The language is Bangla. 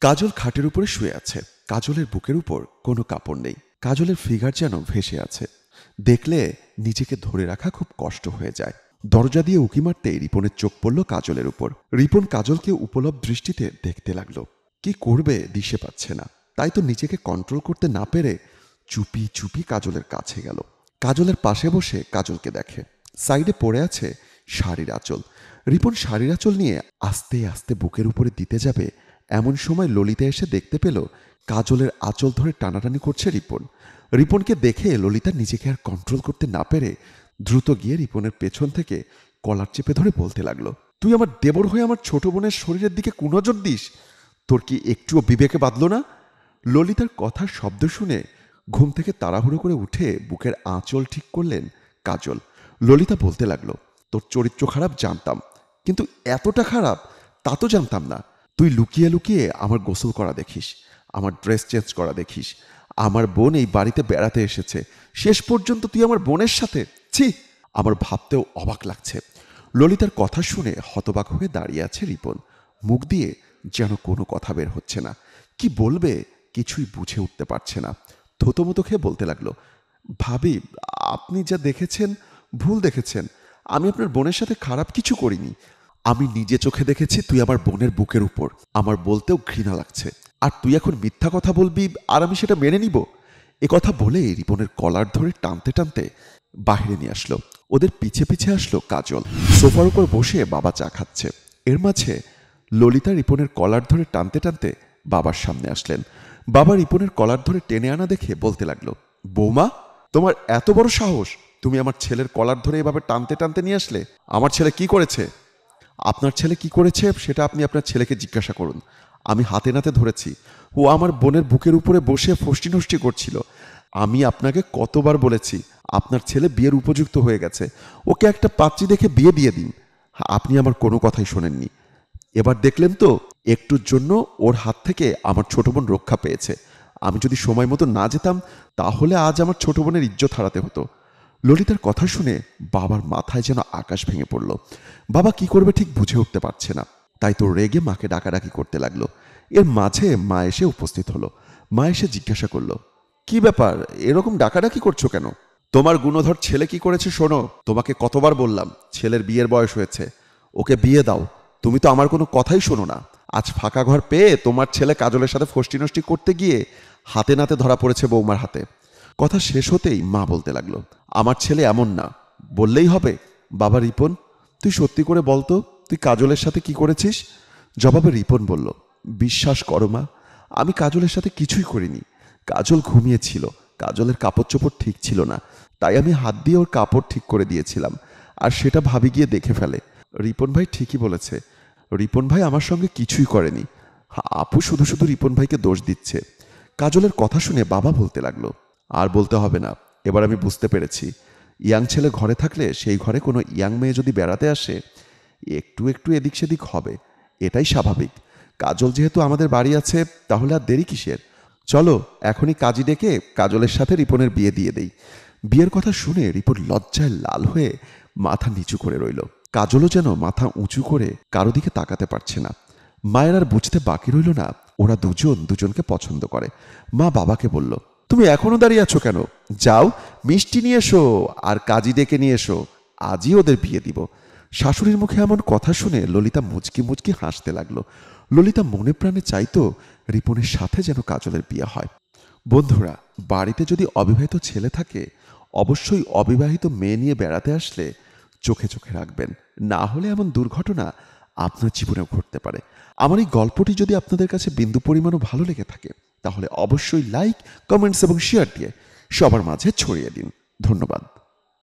কাজল খাটের উপরে শুয়ে আছে। কাজলের বুকের উপর কোনো কাপড় নেই। কাজলের ফিগার যেন ভেসে আছে। দেখলে নিজেকে ধরে রাখা খুব কষ্ট হয়ে যায়। দরজা দিয়ে উঁকি মারতেই রিপনের চোখ পড়ল কাজলের উপর। রিপন কাজলকে উপলব্ধ দৃষ্টিতে দেখতে লাগলো। কি করবে দিশে পাচ্ছে না, তাই তো নিজেকে কন্ট্রোল করতে না পেরে চুপি চুপি কাজলের কাছে গেল। কাজলের পাশে বসে কাজলকে দেখে। সাইডে পড়ে আছে শাড়ির আঁচল। রিপন শাড়ির আঁচল নিয়ে আস্তে আস্তে বুকের উপরে দিতে যাবে, এমন সময় ললিতা এসে দেখতে পেল কাজলের আঁচল ধরে টানাটানি করছে রিপন। রিপনকে দেখে ললিতা নিজেকে আর কন্ট্রোল করতে না পেরে দ্রুত গিয়ে রিপনের পেছন থেকে কলার চেপে ধরে বলতে লাগলো, তুই আমার দেবর হয়ে আমার ছোট বোনের শরীরের দিকে কুনজর দিস? তোর কি একটুও বিবেকে বাঁধল না? ললিতার কথার শব্দ শুনে ঘুম থেকে তাড়াহুড়ো করে উঠে বুকের আঁচল ঠিক করলেন কাজল। ললিতা বলতে লাগলো, তোর চরিত্র খারাপ জানতাম, কিন্তু এতটা খারাপ তা তো জানতাম না। তুই লুকিয়ে লুকিয়ে আমার গোসল করা দেখিস, আমার ড্রেস চেঞ্জ করা দেখিস। আমার বোন এই বাড়িতে বেড়াতে এসেছে, শেষ পর্যন্ত তুই আমার বোনের সাথে। ছি, আমার ভাবতেও অবাক লাগছে। ললিতার কথা শুনে হতবাক হয়ে দাঁড়িয়ে আছে রিপন। মুখ দিয়ে যেন কোনো কথা বের হচ্ছে না। কি বলবে কিছুই বুঝে উঠতে পারছে না। থতমতো খেয়ে বলতে লাগলো, ভাবি, আপনি যা দেখেছেন ভুল দেখেছেন। আমি আপনার বোনের সাথে খারাপ কিছু করিনি। আমি নিজে চোখে দেখেছি তুই আমার বোনের বুকের উপর। আমার বলতেও ঘৃণা লাগছে, আর তুই এখন মিথ্যা কথা বলবি আর আমি সেটা মেনে নিব? এ কথা বলে রিপনের কলার ধরে টানতে টানতে বাহিরে নিয়ে আসলো। ওদের পিছে পিছে আসলো কাজল। সোফার উপর বসে বাবা চা খাচ্ছে। এর মাঝে ললিতা রিপনের কলার ধরে টানতে টানতে বাবার সামনে আসলেন। বাবা রিপনের কলার ধরে টেনে আনা দেখে বলতে লাগলো, বৌমা, তোমার এত বড় সাহস, তুমি আমার ছেলের কলার ধরে এভাবে টানতে টানতে নিয়ে আসলে? আমার ছেলে কি করেছে? আপনার ছেলে কি করেছে সেটা আপনি আপনার ছেলেকে জিজ্ঞাসা করুন। আমি হাতে নাতে ধরেছি, ও আমার বোনের বুকের উপরে বসে ফষ্টি নষ্টি করছিল। আমি আপনাকে কতবার বলেছি আপনার ছেলে বিয়ের উপযুক্ত হয়ে গেছে, ওকে একটা পাত্রী দেখে বিয়ে দিয়ে দিন। আপনি আমার কোনো কথাই শোনেননি। এবার দেখলেন তো, একটুর জন্য ওর হাত থেকে আমার ছোট বোন রক্ষা পেয়েছে। আমি যদি সময় মতো না যেতাম তাহলে আজ আমার ছোট বোনের ইজ্জত হারাতে হতো। ললিতার কথা শুনে বাবার মাথায় যেন আকাশ ভেঙে পড়ল। বাবা কি করবে ঠিক বুঝে উঠতে পারছে না, তাই তো রেগে মাকে ডাকাডাকি করতে লাগলো। এর মাঝে মা এসে উপস্থিত হলো। মা এসে জিজ্ঞাসা করলো, কি ব্যাপার, এরকম ডাকাডাকি করছো কেন? তোমার গুণধর ছেলে কি করেছে শোনো। তোমাকে কতবার বললাম ছেলের বিয়ের বয়স হয়েছে, ওকে বিয়ে দাও। তুমি তো আমার কোনো কথাই শোনো না। আজ ফাঁকা ঘর পেয়ে তোমার ছেলে কাজলের সাথে ফষ্টি নষ্টি করতে গিয়ে হাতে নাতে ধরা পড়েছে বৌমার হাতে। কথা শেষ হতেই মা বলতে লাগলো, আমার ছেলে এমন না, বললেই হবে। বাবা রিপন, তুই সত্যি করে বলতো তুই কাজলের সাথে কি করেছিস? জবাবে রিপন বলল, বিশ্বাস করো মা, আমি কাজলের সাথে কিছুই করিনি। কাজল ঘুমিয়েছিল, কাজলের কাপড় চোপড় ঠিক ছিল না, তাই আমি হাত দিয়ে ওর কাপড় ঠিক করে দিয়েছিলাম, আর সেটা ভাবি গিয়ে দেখে ফেলে। রিপন ভাই ঠিকই বলেছে, রিপন ভাই আমার সঙ্গে কিছুই করেনি। আপু শুধু শুধু রিপন ভাইকে দোষ দিচ্ছে। কাজলের কথা শুনে বাবা বলতে লাগলো, আর বলতে হবে না, এবার আমি বুঝতে পেরেছি। ইয়াং ছেলে ঘরে থাকলে সেই ঘরে কোনো ইয়াং মেয়ে যদি বেড়াতে আসে একটু একটু এদিক সেদিক হবে, এটাই স্বাভাবিক। কাজল যেহেতু আমাদের বাড়ি আছে, তাহলে আর দেরি কিসের? চলো এখনই কাজী ডেকে কাজলের সাথে রিপনের বিয়ে দিয়ে দেই। বিয়ের কথা শুনে রিপন লজ্জায় লাল হয়ে মাথা নিচু করে রইল। কাজলও যেন মাথা উঁচু করে কারো দিকে তাকাতে পারছে না। মায়ের আর বুঝতে বাকি রইল না ওরা দুজন দুজনকে পছন্দ করে। মা বাবাকে বলল, তুমি এখনো দাঁড়িয়ে আছো কেন? যাও মিষ্টি নিয়ে এসো আর কাজী ডেকে নিয়ে এসো, আজই ওদের বিয়ে দিব। শাশুড়ির মুখে এমন কথা শুনে ললিতা মুচকি মুচকি হাসতে লাগলো। ললিতা মনে প্রাণে চাইতো রিপনের সাথে যেন কাজলের বিয়ে হয়। বন্ধুরা, বাড়িতে যদি অবিবাহিত ছেলে থাকে অবশ্যই অবিবাহিত মেয়ে নিয়ে বেড়াতে আসলে চোখে চোখে রাখবেন, না হলে এমন দুর্ঘটনা আপনার জীবনেও ঘটতে পারে। আমার এই গল্পটি যদি আপনাদের কাছে বিন্দু পরিমাণও ভালো লেগে থাকে তাহলে অবশ্যই লাইক, কমেন্টস এবং শেয়ার দিয়ে সবার মাঝে ছড়িয়ে দিন। ধন্যবাদ।